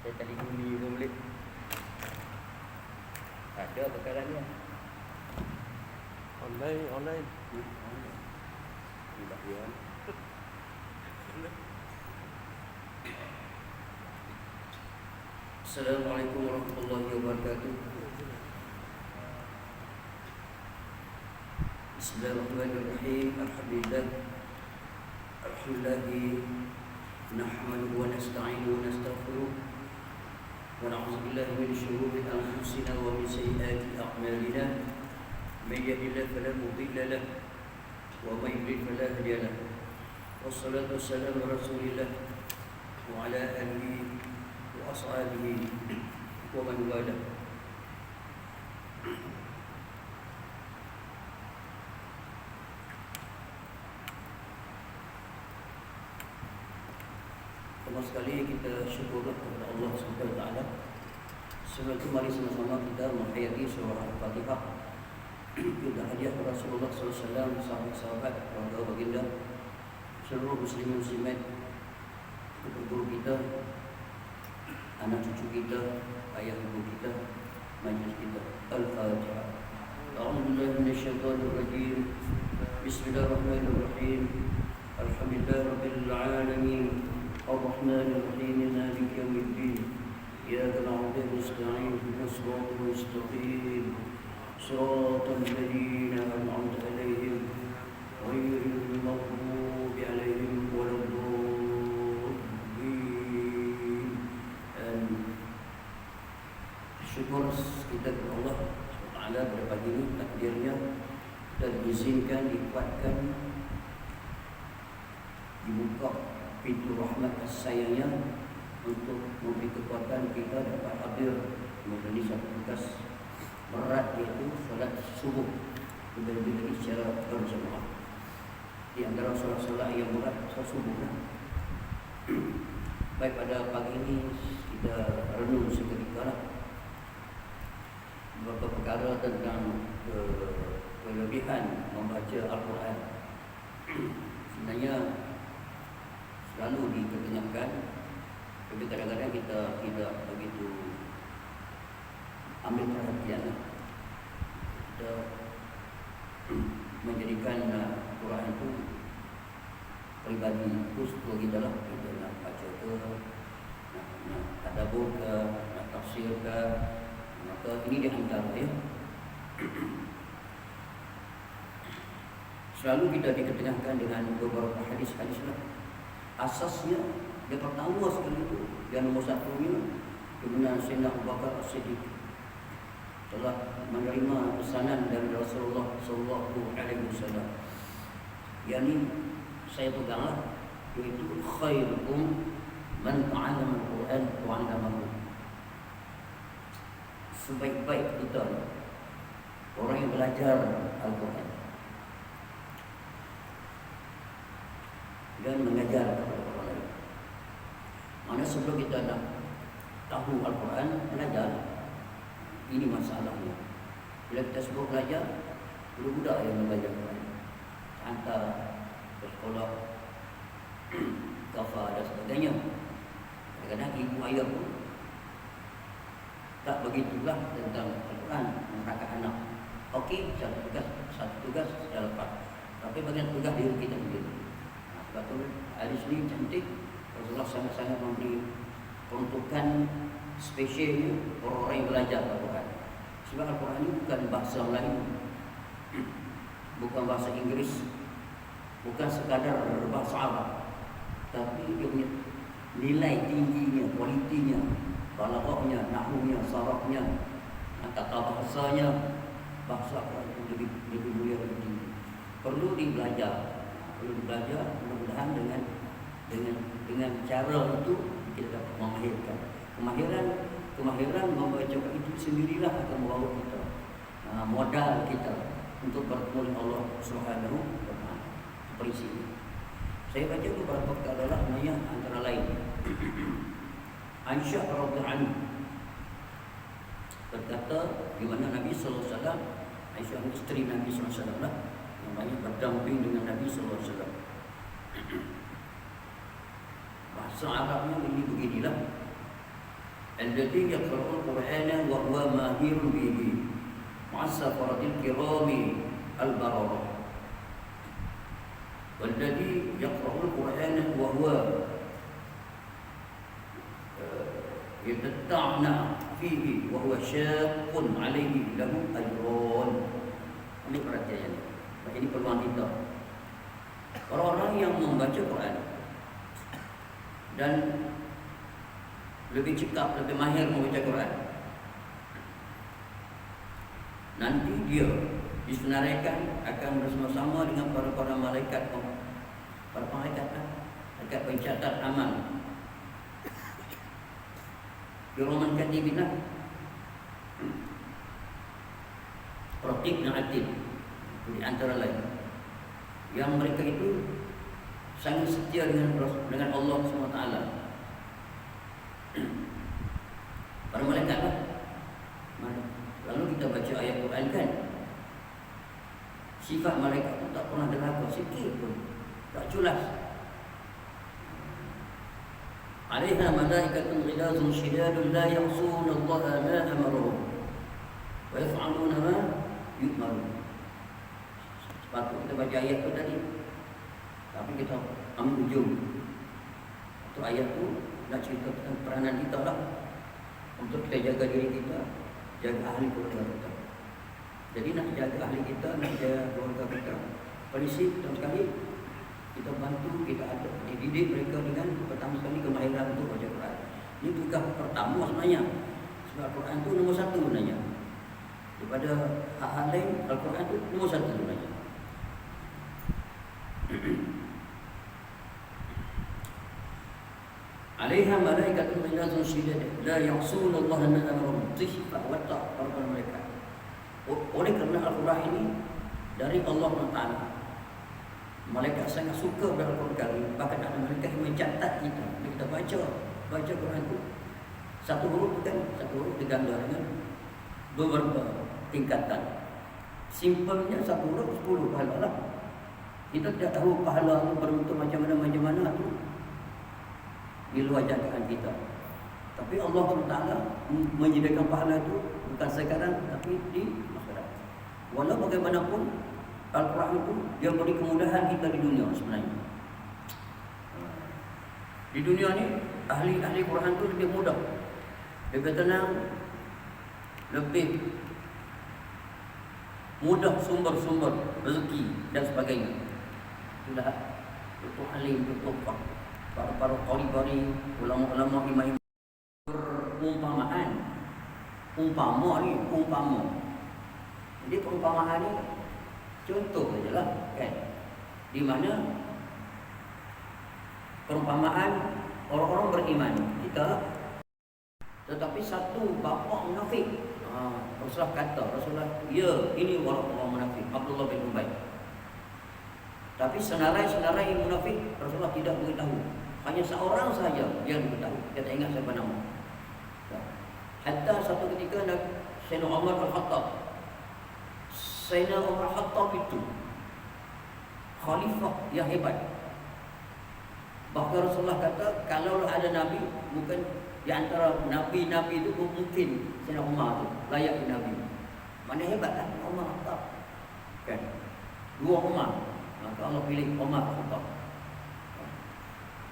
Saya tadi bunyi pun boleh. Ada perkara ni. Online. Tidak dia. Assalamualaikum warahmatullahi wabarakatuh. Bismillahirrahmanirrahim. Alhamdulillah nahmaduhu wa nasta'inuhu wa nastaghfiruh wa na'udzu billahi min shururi anfusina wa min sayyiati a'malina. Man yahdihillahu fala mudilla lahu wa man yudlil fala hadiya lahu. Wassalatu wassalamu ala Rasulillah wa ala alihi wa ashabihi wa man walah. Pertama sekali kita syukur kepada Allah Subhanahu wa taala. Sebelum itu mari sama-sama kita menghayati surah Al-Fatihah. Kita hadiah kepada Rasulullah SAW, sahabat-sahabat, keluarga baginda, seluruh muslimin muslimat, guru kita, anak cucu kita, ayah ibu kita, majlis kita. Al-Fatihah. A'udzubillahi minasyaitonir rajim. Bismillahirrahmanirrahim. Alhamdulillahirabbil alamin. Ar-Rahmanir Rahim. Maliki yaumiddin. Iyyaka na'budu wa nasta'in. Ihdinas siratal mustaqim. Siratal ladzina an'amta 'alaihim ghairil maghdubi 'alaihim waladdallin. Syukur kita kepada Allah Taala pada pagi ini, takdirnya dan diizinkan, dikuatkan, dibuka pintu rahmat sayangnya untuk memberi kekuatan kita dapat hadir menjalani satu tugas berat, yaitu solat subuh diberi secara berjamaah. Di antara solat-solat yang berat solat subuh lah. Baik, pada pagi ini kita renung seketika lah beberapa perkara tentang kelebihan membaca Al-Quran. Sebenarnya selalu diketengahkan, tapi kadang-kadang kita tidak begitu ambil perhatian. Kita menjadikan Quran itu pribadi khusus kita lah. Kita nak baca ke, nak tadabbur ke, nak tafsir ke, maka ini di antara ya. Selalu kita diketengahkan dengan beberapa hadis-hadis lah. Asasnya yang pertama sekali itu, yang nombor satunya kebenaran Sayyidina Abu Bakar As-Siddiq telah menerima pesanan dari Rasulullah sallallahu alaihi wasallam. Yani saya peganglah, yaitu khairukum man ta'allama al-Quran wa 'allamahu. Sebaik-baik kita orang yang belajar Al-Quran dan mengajar kepada orang lain. Mana sebelum kita nak tahu Al-Quran, belajar. Ini masalahnya. Bila kita sebut belajar, budak-budak yang belajar Al-Quran, hantar ke sekolah, kafah dan sebagainya. Kadang-kadang ibu ayah pun tak begitulah tentang Al-Quran, menerangkan anak. Okey, satu tugas dah lepas. Tapi bagian tugas diri kita sendiri. Sebab tu hadis ni cantik. Rasulullah sangat-sangat memberi peruntukan spesialnya orang-orang yang belajar Al-Quran. Sebab Al-Quran ini bukan bahasa Melayu, bukan bahasa Inggeris, bukan sekadar bahasa Arab, tapi dia punya nilai tingginya, kualitinya, balaghahnya, nahwunya, sarafnya, tata bahasanya. Bahasa Al-Quran itu lebih mulia, lebih tinggi. Perlu dibelajar. Mudah-mudahan dengan cara itu kita dapat memahirkan. Kemahiran membaca itu sendirilah akan membawa kita modal kita untuk bertemu dengan Allah Subhanahu wa taala. Prinsip ini. Saya baca beberapa perkara lah, antara lain Aisyah radhiyallahu anha berkata, di mana Nabi sallallahu alaihi wasallam, Aisyah isteri Nabi sallallahu alaihi wasallam yang banyak berdamping dengan Nabi sallallahu alaihi wasallam. Bahasa Arabnya ini beginilah. alladhi yaqra'ul Qur'ana wa huwa mahirun bihi ma'as-safaratil kirami al-bararah. Walladhi yaqra'ul Qur'ana wa huwa yatatta'na fihi wa huwa syaqqun 'alaihi lahu ajrun. Ini perhatian ini. Ini peluang kita. Orang-orang yang membaca Quran dan lebih cekap, lebih mahir membaca Quran, nanti dia disenaraikan akan bersama-sama dengan para malaikat, malaikat pencatat amal, kiraman katibina, raqib dan atid, di antara lain, yang mereka itu sangat setia dengan Allah SWT. Para malaikat lah. Lalu kita baca ayat Quran kan, sifat malaikat itu tak pernah derhaka sikit pun, tak culas. Alaiha malaikatun ghilazun shidadun la ya'suna Allah ma amarahum wa yaf'aluna ma yu'marun. Sepatutnya kita baca ayat itu tadi, tapi kita ambil ujung. Itu ayat itu nak cerita tentang peranan kita lah, untuk kita jaga diri kita, jaga ahli keluarga kita. Jadi nak jaga ahli kita, nak jaga keluarga kita, prinsip pertama sekali kita bantu, kita ada dididik mereka dengan pertama sekali kemahiran untuk baca Quran. Ini tugas pertama sebenarnya, sebab Al-Quran itu nombor satu sebenarnya. Daripada hal-hal lain, Al-Quran itu nombor satu sebenarnya. Alaiha malaikatun ghilazun shidad la ya'suna Allah ma amarahum, sifat watak para malaikat. Oleh kerana Al-Quran ini dari Allah SWT, malaikat sangat suka pada Al-Quran. Bahkan ada malaikat yang mencatat kita. Bila kita baca Quran itu, satu huruf diganda dengan beberapa tingkatan. Simpelnya satu huruf 10 pahala lah. Kita tidak tahu pahala itu berbentuk macam mana tu di luar jangkaan kita. Tapi Allah SWT menyediakan pahala itu bukan sekarang, tapi di akhirat. Walau bagaimanapun, Al-Quran itu dia beri kemudahan kita di dunia sebenarnya. Di dunia ni ahli Quran itu lebih mudah, lebih tenang, lebih mudah sumber-sumber rezeki dan sebagainya. Sudah itu alim, itu para qari-qari, ulama-ulama, imam perumpamaan. Umpama. Jadi perumpamaan ni contoh sajalah kan, di mana perumpamaan orang-orang beriman kita, tetapi satu bapa munafik. Rasulullah kata, ya ini orang munafik, Abdullah bin Ubay. Tapi senarai munafik Rasulullah tidak beritahu. Hanya seorang saja yang beritahu. Kita tak ingat siapa nama. Hatta satu ketika Sayyidina Umar Al-Khattab, Sayyidina Umar Al-Khattab itu khalifah yang hebat. Bahkan Rasulullah kata, kalau ada Nabi, bukan di antara Nabi-Nabi itu mungkin Sayyidina Umar itu layak Nabi. Mana hebatlah Umar Al-Khattab kan? Dua Umar, maka Allah pilih Umar Al-Khattab.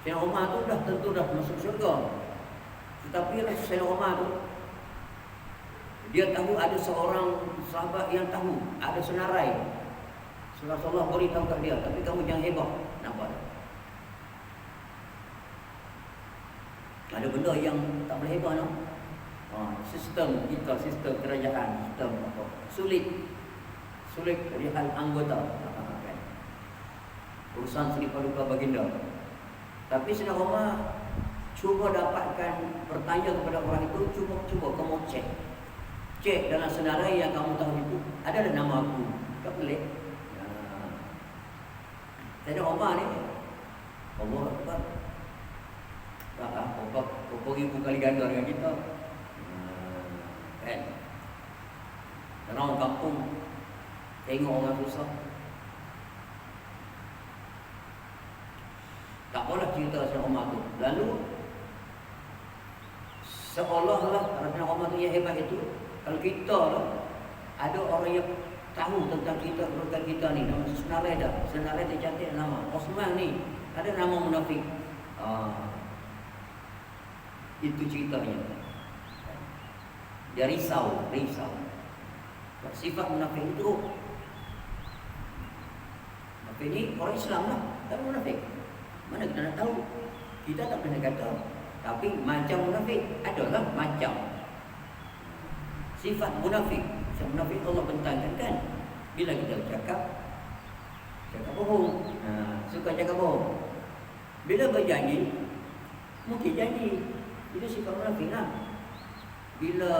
Sayyidina Umar itu tentu dah masuk syurga. Tetapi Sayyidina Umar itu, dia tahu ada seorang sahabat yang tahu, ada senarai. Rasulullah beritahu kat dia, tapi kamu jangan hebah. Nampak tak? Ada benda yang tak boleh hebah, no? Sistem kita, sistem kerajaan, sistem apa? Sulit dari hal anggota, kan? Urusan Sri Paduka Baginda. Tapi Sayyidina Umar cuba dapatkan, bertanya kepada orang itu, cuba kamu cek dalam senarai yang kamu tahu itu ada nama aku. Tak boleh. Sayyidina Umar ni, Allah Akbar. Berapa ribu kali ganda dengan kita. Kan? Orang kampung tengok orang susah, tak apalah cerita Sayyidina Umar tu. Lalu Seolah-olah Rabbina Umar tu yang hebat itu. Kalau kita lah, ada orang yang tahu tentang kita, kedudukan kita ni, nama senarai dah. Senarai dia cantik nama Osman ni, ada nama munafik. Itu ceritanya. Dia risau. Sifat munafik itu. Munafik ni orang Islam lah, tapi munafik. Mana kita nak tahu? Kita tak pernah kata. Tapi macam munafik adalah macam. Sifat munafik. Sifat munafik Allah bentangkan kan. Bila kita cakap bohong. Suka cakap bohong. Bila berjanji, mungkin janji. Itu sifat munafik lah. Bila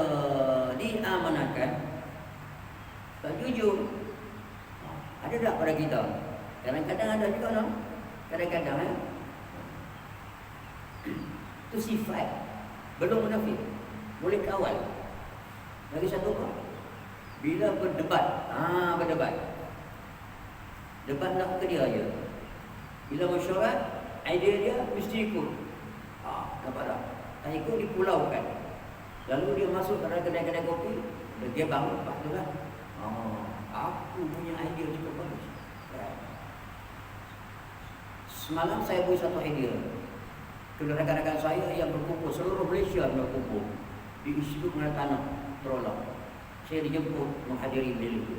diamanahkan, tak jujur. Ada tak pada kita? Kadang-kadang ada juga no? Kadang-kadang itu sifat. Belum munafik. Boleh kawal. Lagi satu apa? Bila berdebat. Berdebat. Debat nak ke dia je. Bila mesyuarat, idea dia mesti ikut. Nampak tak? Tak ikut dipulaukan. Lalu dia masuk ke kedai-kedai kopi, dia bangun, lepas tu lah. Aku punya idea cukup bagus. Semalam saya beri satu idea. Kedua rakan-rakan saya yang berkumpul, seluruh Malaysia berkumpul di Institut Mengenal Tanah, Terolong. Saya dijemput menghadiri beliau itu.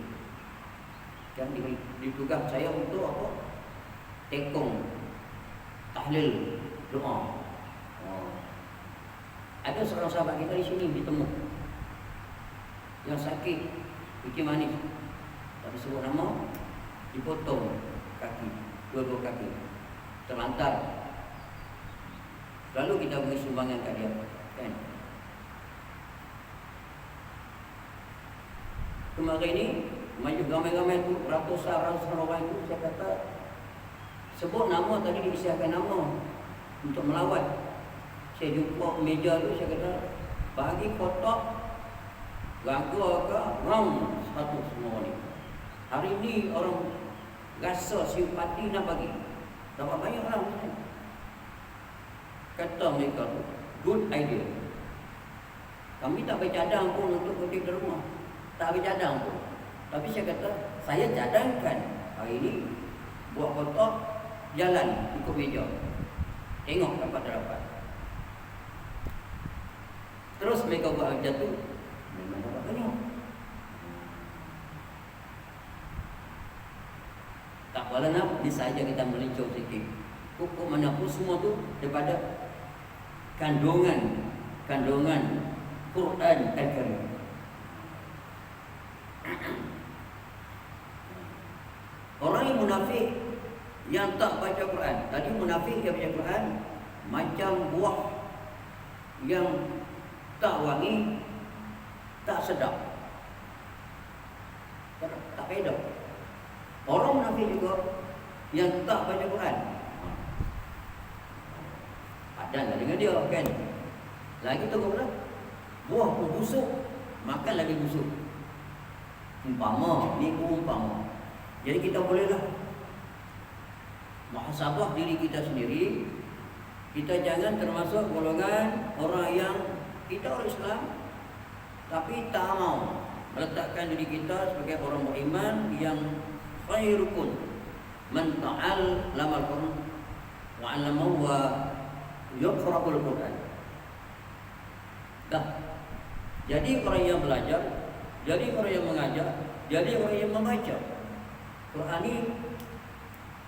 Dan ditugas saya untuk apa? Tekong, tahlil, doa. Ada seorang sahabat kita di sini ditemu yang sakit kaki manis, tak disebut nama, dipotong kaki, dua-dua kaki, terlantar. Lalu kita beri sumbangan kat dia, kan? Kemarin ni maju ramai-ramai tu, ratusan orang itu, saya kata sebut nama, tadi diisiakan nama untuk melawat. Saya jumpa meja tu, saya kata bagi kotak raga ke round satu semua ni. Hari ni orang rasa simpati nak bagi. Dapat banyak orang kan? Kata mereka tu, good idea. Kami tak bercadang pun untuk kutip di rumah. Tak bercadang pun. Tapi saya kata, saya cadangkan hari ni buat kotak jalan ikut meja. Tengok dapat tak dapat. Terus mereka buat macam tu, memang dapat banyak. Tak apalah nak, ni sahaja kita melincur sikit. Pokok mana pun semua tu daripada kandungan Quran Al-Karim. Orang yang munafik yang tak baca Quran. Tadi munafik yang baca Quran macam buah yang tak wangi, tak sedap, tak faedah. Orang munafik juga yang tak baca Quran, padan lah dengan dia kan. Lagi tu pula buah pun busuk, makan lagi busuk. Umpama, ni umpama. Jadi kita bolehlah muhasabah diri kita sendiri. Kita jangan termasuk golongan orang yang kita orang Islam tapi tak mau meletakkan diri kita sebagai orang beriman yang khairukum man ta'allama al-Qur'an wa 'allamahu wa yaqra'ul Qur'an. Jadi orang yang belajar, jadi orang yang mengajar, jadi orang yang membaca. Quran ni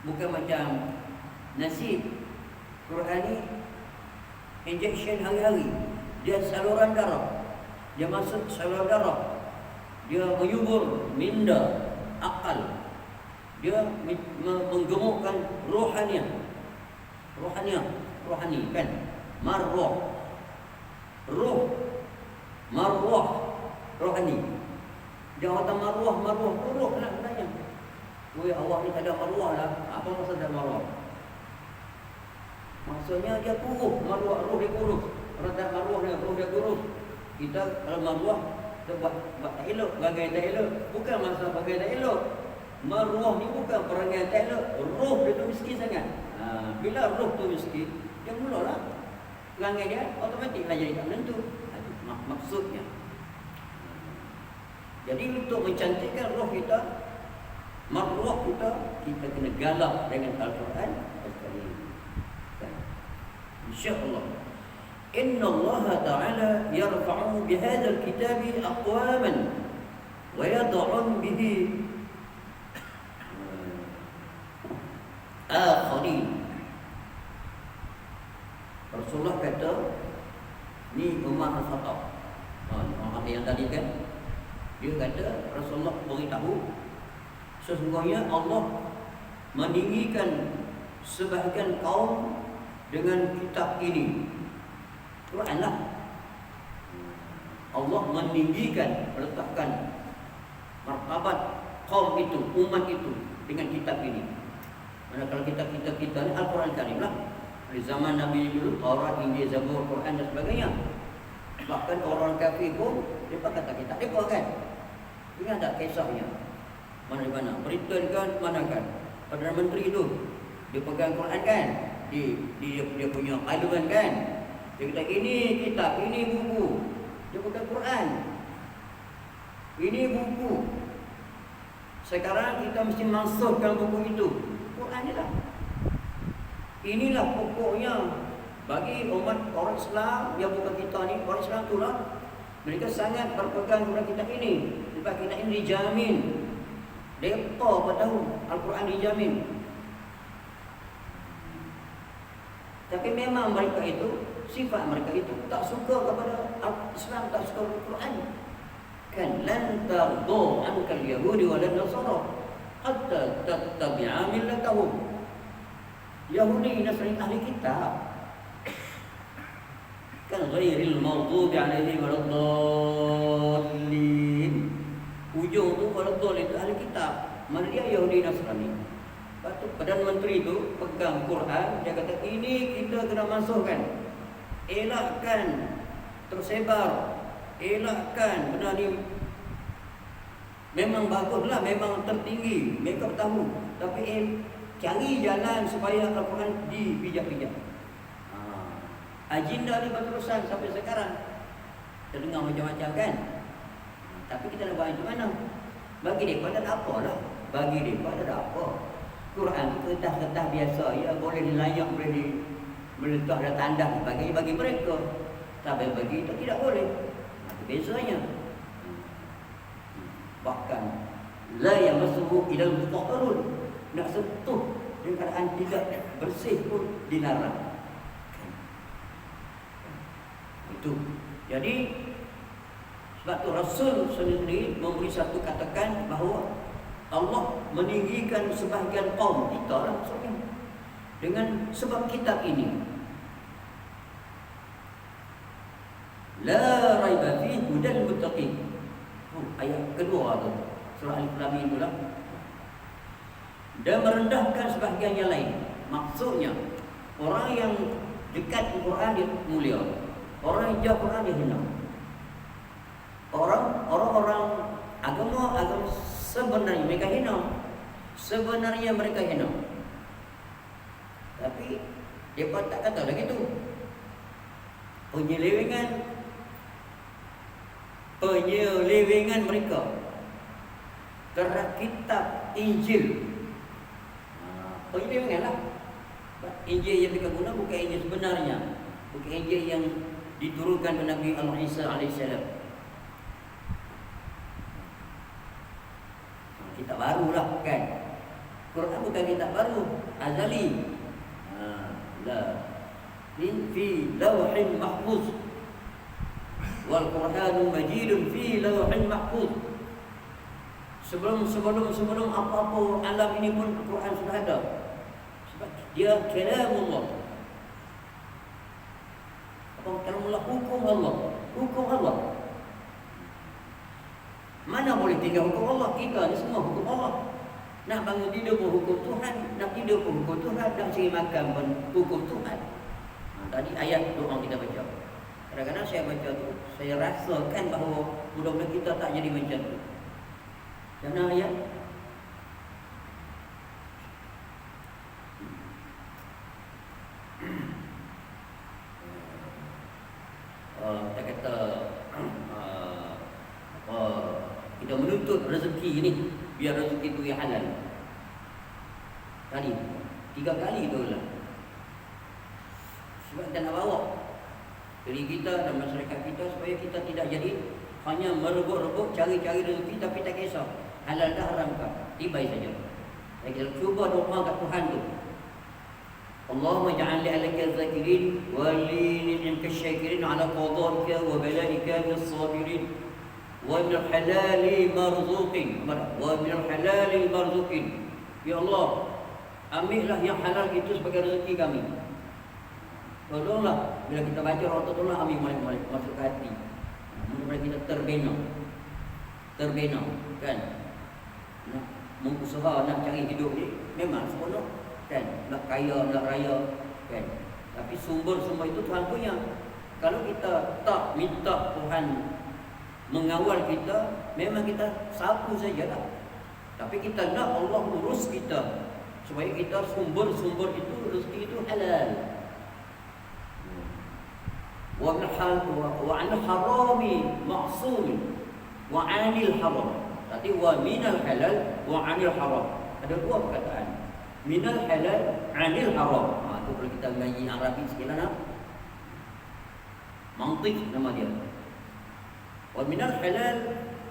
bukan macam nasi. Quran ni injection hari-hari. Dia saluran darah. Dia masuk saluran darah. Dia menyubur minda, akal. Dia menggemukkan rohani kan? Marwah. Roh. Marwah. Rohani. Dia kata marwah. Roh nak tanya. Woi, awak ni tak ada marwah lah. Apa maksud ada marwah? Maksudnya dia kurus. Marwah, roh dia kurus. Orang tak marwah dia, roh dia kurus. Kita kalau marwah, kita buat tak elok, bagai tak elok. Bukan masalah bagai tak elok. Marwah ni bukan perangai tak elok. Roh dia tu miskin sangat. Bila roh tu miskin, dia mulalah perangai dia automatiklah jadi tak menentu. Maksudnya. Jadi untuk mencantikkan roh kita, marwah kita kena galak dengan Al-Quran Al-Karim. InsyaAllah. Inna Allah Ta'ala yarfa'u bihadzal kitabi aqwaman wa yad'un bihi akharin. Rasulullah kata, ni Umar Al-Khattab. Orang yang tadi kan, dia kata Rasulullah beritahu sesungguhnya Allah meninggikan sebahagian kaum dengan kitab ini. Quran lah. Allah meninggikan, meletakkan martabat kaum itu, umat itu dengan kitab ini. Manakala kitab-kitab kita ni Al-Quran Karim lah. Di zaman Nabi dulu, Taurat, Injil, Zabur, Quran dan sebagainya. Bahkan orang kafir pun mereka kata kitab mereka kan. Ingat tak kisahnya? Mana-mana berita kan, mana kan Perdana Menteri tu dia pegang Quran kan, dia punya parlimen kan, dia kata ini kitab, ini buku. Dia pegang Quran, ini buku. Sekarang kita mesti masukkan buku itu. Quran ni lah. Inilah pokoknya bagi umat orang Islam yang bukan kita ni, orang Islam tu lah, mereka sangat berpegang kepada kitab ini. Sebab kitab ini dijamin. Mereka apa tahu Al-Quran dijamin. Tapi memang mereka itu, sifat mereka itu tak suka kepada Islam, tak suka kepada Al-Quran. Kan lan tardu ankal yahudi wa lan nasara hatta tattabi'a millatahum. Yahudi Nasrani ahli kitab. Kan ghairil maghdubi alaihim waladdallin. Ujung tu waladdallin itu ahli kitab. Mana dia Yahudi Nasrani. Lepas tu Perdana Menteri tu pegang Quran, dia kata ini kita kena masukkan. Elakkan tersebar. Elakkan benda ni. Memang baguslah, memang tertinggi, mereka tahu. Tapi cari jalan supaya Al-Quran dipijak-pijak. Agenda ni berterusan sampai sekarang. Kita dengar macam-macam kan. Tapi kita nak buat macam mana? Bagi mereka tak ada apa lah. Bagi mereka tak ada apa. Quran tu kertas-kertas biasa, ya, boleh dilayak, boleh meletak ada tanda. Bagi mereka. Tapi bagi kita tidak boleh. Itu bezanya. Bahkan la yamassuhu ilal mutahharun. Nak sentuh dengan keadaan tidak bersih pun dilarang. Itu. Jadi sebab tu Rasul sendiri memberi satu katakan bahawa Allah meninggikan sebahagian kaum kita lah maksudnya dengan sebab kitab ini. La raiba fi hudal muttaqin. Ayat kedua tu surah Al-Lam itulah. Dan merendahkan sebahagian yang lain. Maksudnya orang yang dekat Al-Quran dia mulia, orang yang jauh Quran dia hina. Orang-orang agama sebenarnya mereka hina. Sebenarnya mereka hina. Tapi mereka tak kata lagi tu. Penyelewengan mereka terhadap kitab Injil. Penyelewengan lah. Injil yang mereka guna bukan Injil sebenarnya, bukan Injil yang diturunkan oleh Nabi Isa alaihissalam. Kitab baru lah kan. Quran bukan kitab baru, azali. Fi lawhin mahfuz. Wal Quranul Majidun fi lawhin mahfuz. Sebelum apa-apa alam ini pun Al-Quran sudah ada. Sebab dia kalamullah. Apa kalamullah? Hukum Allah. Hukum Allah. Mana boleh tinggal hukum Allah? Kita ni semua hukum Allah. Nak bangun tidur pun hukum Tuhan, nak tidur pun hukum Tuhan, nak cari makan pun hukum Tuhan. Tadi ayat doa kita baca. Kadang-kadang saya baca tu, saya rasakan bahawa mudah-mudahan kita tak jadi macam tu. Mana ayat? tuntut rezeki ni, biar rezeki itu yang halal. Tadi 3 kali tu lah. Sebab kita nak bawa diri kita dan masyarakat kita supaya kita tidak jadi hanya merebut-rebut cari-cari rezeki tapi tak kisah halal dah haram kah, tibai saja. Kita cuba doa kat Tuhan tu. Allahumma ja'al li alaka zakirin wa li ni'maka syakirin ala qada'ika wa bala'ika was-sabirin wa min al-halali marzuqin wa min al-halali marzuqin. Ya Allah, ambillah yang halal itu sebagai rezeki kami. Tolonglah bila kita baca roh tolonglah ambil molek-molek masuk ke hati. Mudah-mudahan kita terbina kan. Nak mengusaha nak cari hidup ni memang seronok kan, nak kaya nak raya kan. Tapi sumber-sumber itu Tuhan punya. Kalau kita tak minta Tuhan mengawal kita, memang kita sapu sajalah. Tapi kita nak Allah urus kita supaya kita sumber-sumber itu rezeki itu halal. Wa an harami ma'sum wa 'anil haram. Tadi wa minal halal wa 'anil haram. Ada 2 perkataan. Minal halal 'anil haram. Itu kalau kita mengaji Arabi sekalian mantiq nama dia. Wa minal halal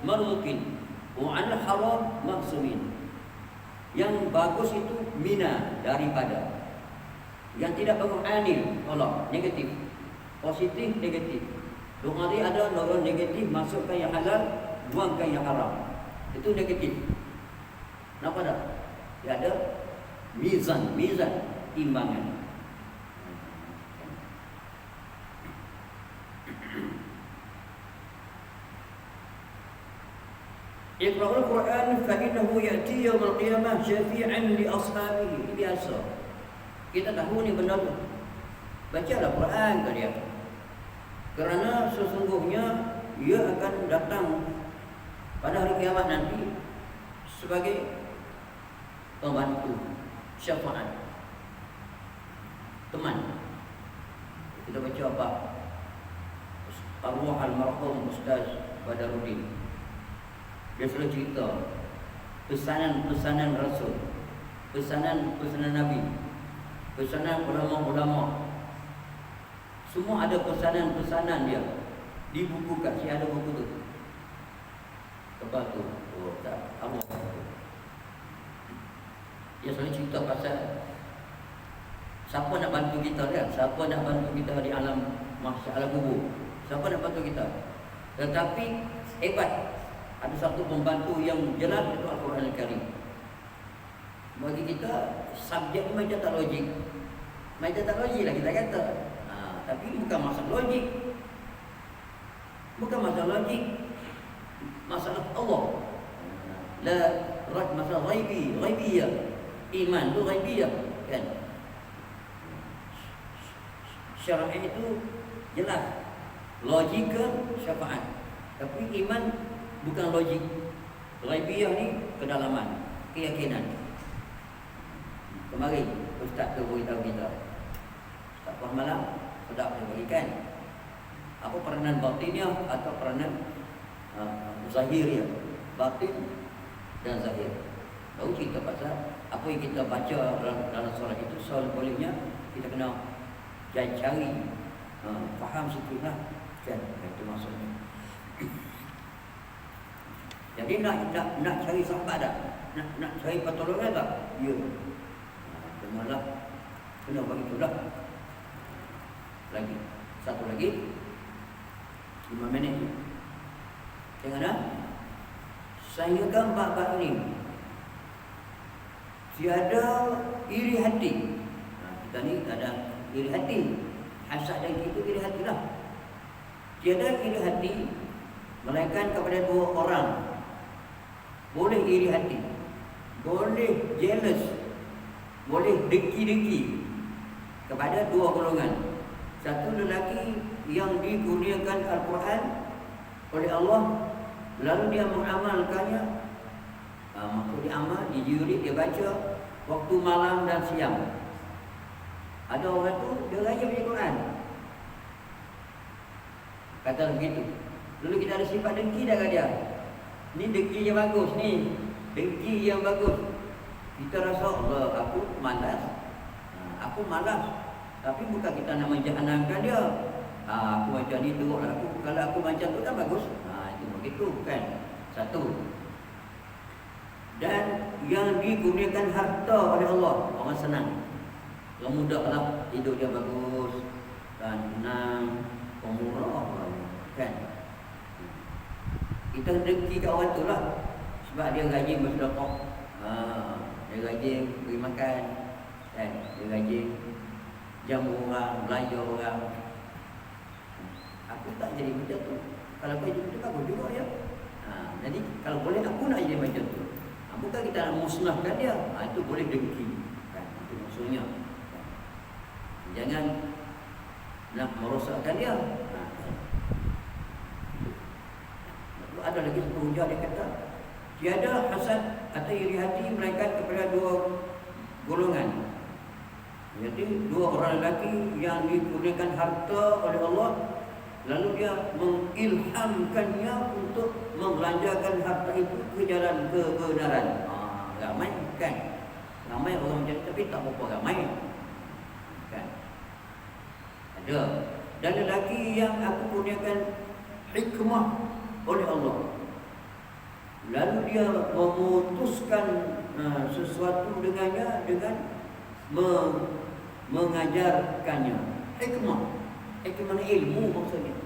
marzuqin wa 'anil haram maqsumin. Yang bagus itu mina, daripada. Yang tidak bagus anil, tolak, negatif. Positif, negatif. Doa dia ada orang negatif, masukkan yang halal, buangkan yang haram. Itu negatif. Kenapa dah? Dia ada mizan, timbangan. Iqra'ul Quran fa innahu ya'ti yaumil qiyamah syafi'an li ashabihi. Ini biasa. Kita tahu ni benda tu. Bacalah Quran ke dia. Kerana sesungguhnya ia akan datang pada hari kiamat nanti sebagai pembantu, syafaat, teman. Kita baca apa? Arwah almarhum Ustaz Badaruddin. Dia selalu cerita pesanan-pesanan Rasul, pesanan Nabi, pesanan ulama-ulama. Semua ada pesanan-pesanan dia dibukukan. Saya ada buku tu. Lepas tu, tak Allah. Dia selalu cerita pasal siapa nak bantu kita kan? Siapa nak bantu kita di alam mahsyar, alam kubur? Siapa nak bantu kita? Tetapi hebat, ada satu pembantu yang jelas, itu Al-Quran Al-Karim. Bagi kita subjek macam tak logik. Macam tak logik lah kita kata. Tapi bukan masalah logik. Bukan masalah logik. Masalah Allah. Masalah ghaibiyah. Iman tu ghaibiyah kan. Syar'i itu jelas. Logika syafaat. Tapi iman bukan logik. Ghaibiyah ni kedalaman, keyakinan. Kemarin Ustaz tu beritahu kita. Ustaz Puan Malam sudah diberikan apa peranan batinnya atau peranan zahirnya, batin dan zahir. Tahu cerita pasal apa yang kita baca dalam solat itu, soal bolehnya kita kena cari faham situlah kan, itu maksudnya. Jadi nak cari sahabat tak? Nak cari pertolongan tak? Ya. Kenalah, kena begitulah. Lagi satu lagi 5 minit. Jangan sayangkan bab-bab ini tiada iri hati. Kita ni ada iri hati. Hasad dan itu iri hatilah. Tiada iri hati melainkan kepada 2 orang. Boleh iri hati, boleh jealous, boleh dengki-dengki kepada 2 golongan. Satu lelaki yang dikurniakan Al-Quran oleh Allah, lalu dia mengamalkannya. Maksud dia amal, dijurid, dia baca waktu malam dan siang. Ada orang tu dia raya baca Quran, kata begitu. Lalu kita ada sifat dengki dah dia. Ni dengki yang bagus ni. Dengki yang bagus. Kita rasa Allah, aku malas. Aku malas. Tapi bukan kita nak menjahanamkan dia. Aku macam ni tu, kalau aku macam tu kan bagus. Itu begitu kan. Satu. Dan yang digunakan harta oleh Allah, orang senang. Orang mudah lah, hidup dia bagus dan senang, pemurah kan. Kita dengki kat orang tu lah. Sebab dia gaji bersedekah. Dia gaji beri makan kan. Dia gaji jamu orang, belanja orang. Aku tak jadi macam tu. Kalau kau jadi macam tu, bagus juga ya. Jadi kalau boleh aku nak jadi macam tu. Bukan kita nak musnahkan dia. Itu boleh dengki kan. Itu maksudnya kan. Jangan nak merosakkan dia. Ada lagi satu hujah dia kata, tiada hasad atau iri hati melainkan kepada dua golongan. Jadi dua orang lelaki yang diberikan harta oleh Allah, lalu dia mengilhamkannya untuk membelanjakan harta itu ke jalan kebenaran. Ramai kan? Ramai orang macam tapi tak berapa ramai kan? Ada. Dan lelaki yang aku kurniakan hikmah oleh Allah, lalu dia memutuskan sesuatu dengannya dengan mengajarkannya. Hikmah ilmu maksudnya.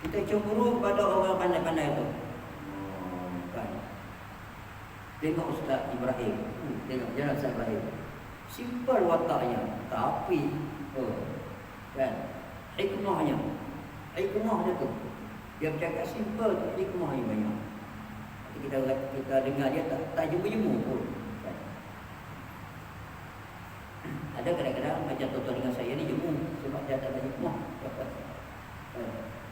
Kita cemburu pada orang pandai-pandai itu. Kan. Tengok Ustaz Ibrahim, tengok jalan Ustaz Ibrahim. Simple wataknya, tapi kan, hikmahnya tu. Dia bercakap simple, hikmahnya banyak. Kita dengar dia tak jemu-jemu pun. Kan. Ada kadang-kadang macam tuan-tuan dengan saya ni jemu sebab dia tak ada hikmah.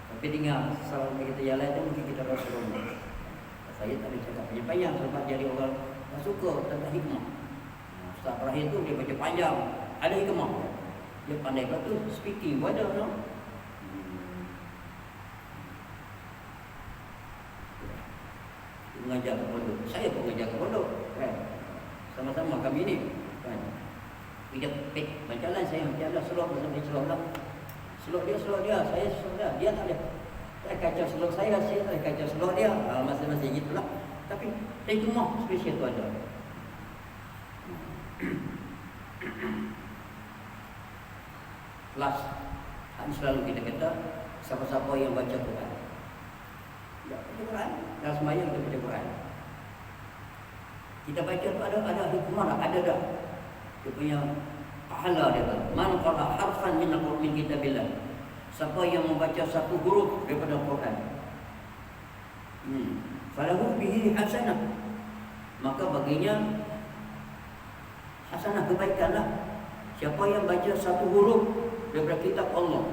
Tapi dengar salam kita jalan tu mungkin kita rasa rumah. Saya tak boleh cakap panjang-panjang sebab jadi orang tak suka tentang hikmah. Ustaz Ibrahim tu dia baca panjang, ada hikmah. Dia pandai betul speaking pun ada, no? Mengajar ke pondok. Saya pun mengajar ke pondok, kan? Sama-sama kami ni, kan? Dia berjalan, saya berjalan selok sampai selok lah. Selok dia, saya selok dia tak ada. Saya kacau selok saya tak ada kacau selok dia. Masing-masing gitulah. Tapi hikmah spesial tu ada. Kelas selalu kita kata siapa-siapa yang baca Quran. Ya, baca Quran. Dalam sembahyang kita baca Quran. Kita baca tu ada hikmah lah, ada dah. Dia punya pahala dia tu. Man qara harfan min al-Qur'an kitabillah. Siapa yang membaca satu huruf daripada Quran. Falahu bihi hasanah. Maka baginya hasanah, kebaikanlah. Siapa yang baca satu huruf daripada kitab Allah,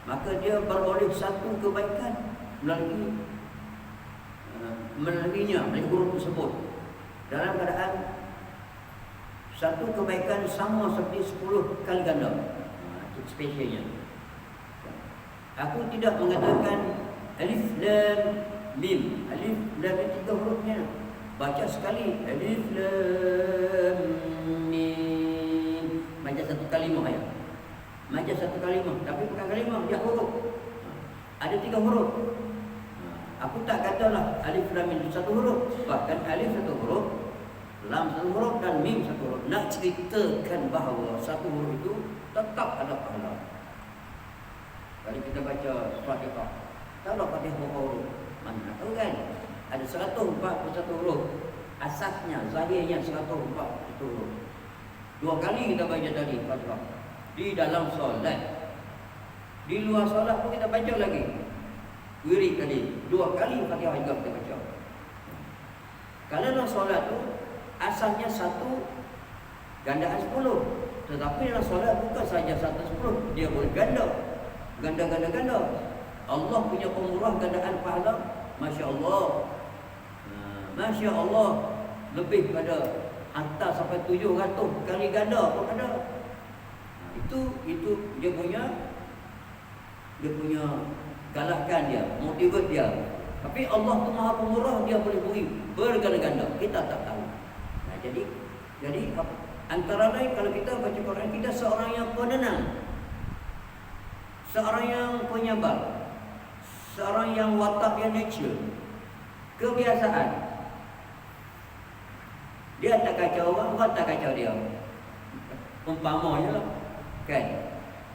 maka dia beroleh satu kebaikan melaluinya, melalui huruf tersebut. Dalam keadaan satu kebaikan sama seperti 10 kali ganda. Itu spesialnya. Aku tidak mengatakan alif lam mim. Alif lam mim 3 hurufnya. Baca sekali alif lam mim. Baca satu kalimah ya. Baca satu kalimah, tapi bukan kalimah, dia huruf. Ada 3 huruf. Aku tak katalah alif lam mim satu huruf, bahkan alif satu huruf, lam satu huruf dan mim satu huruf. Nak ceritakan bahawa satu huruf itu tetap ada pahala. Kalau kita baca Fatihah, tahu Fatihah berapa huruf? Mana tahu kan? Ada 141 huruf. Asasnya, zahirnya 141 huruf. 2 kali kita baca tadi Fatihah. Di dalam solat. Di luar solat pun kita baca lagi. Wirid tadi 2 kali Fatihah juga kita baca. Kalau dalam solat tu asalnya 1 gandaan 10. Tetapi dalam solat bukan saja 1/10, dia boleh ganda. Ganda. Allah punya pemurah gandaan pahala, masya-Allah. Masya-Allah, lebih pada hantar sampai 700 kali ganda pun ada. Itu dia punya galakkan dia, motivate dia. Tapi Allah tu Maha Pemurah, Dia boleh beri berganda-ganda. Kita tak tahu. Nah, jadi antara lain kalau kita baca Quran, kita seorang yang penenang, seorang yang penyabar, seorang yang watak yang natural, kebiasaan. Dia tak kacau orang tak kacau dia. Umpamanya lah, kan?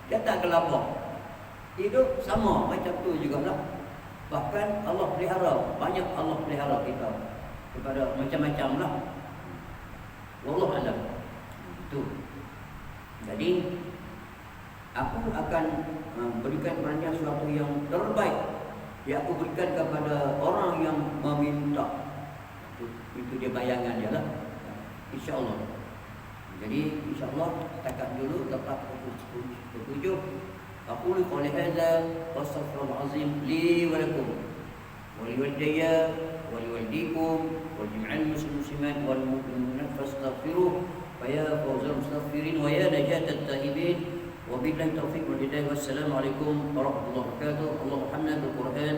Dia tak gelabah. Hidup sama macam tu jugalah. Bahkan Allah pelihara, banyak Allah pelihara kita kepada macam-macam lah. Wallahu a'lam. Itu. Jadi aku akan berikan kepada sesuatu yang terbaik yang aku berikan kepada orang yang meminta. Itu dia bayangan dia lah. InsyaAllah. Jadi insyaAllah setakat dulu dapat pukul 7. أقول قولي هذا وأستغفر الله العظيم لي ولكم ولوالدي ولوالديكم ولجميع المسلمين والمؤمنين فاستغفروه فيا فوز المستغفرين ويا نجاة التائبين وبالله التوفيق والهداية والسلام عليكم ورحمة الله وبركاته. اللهم ارحمنا بالقرآن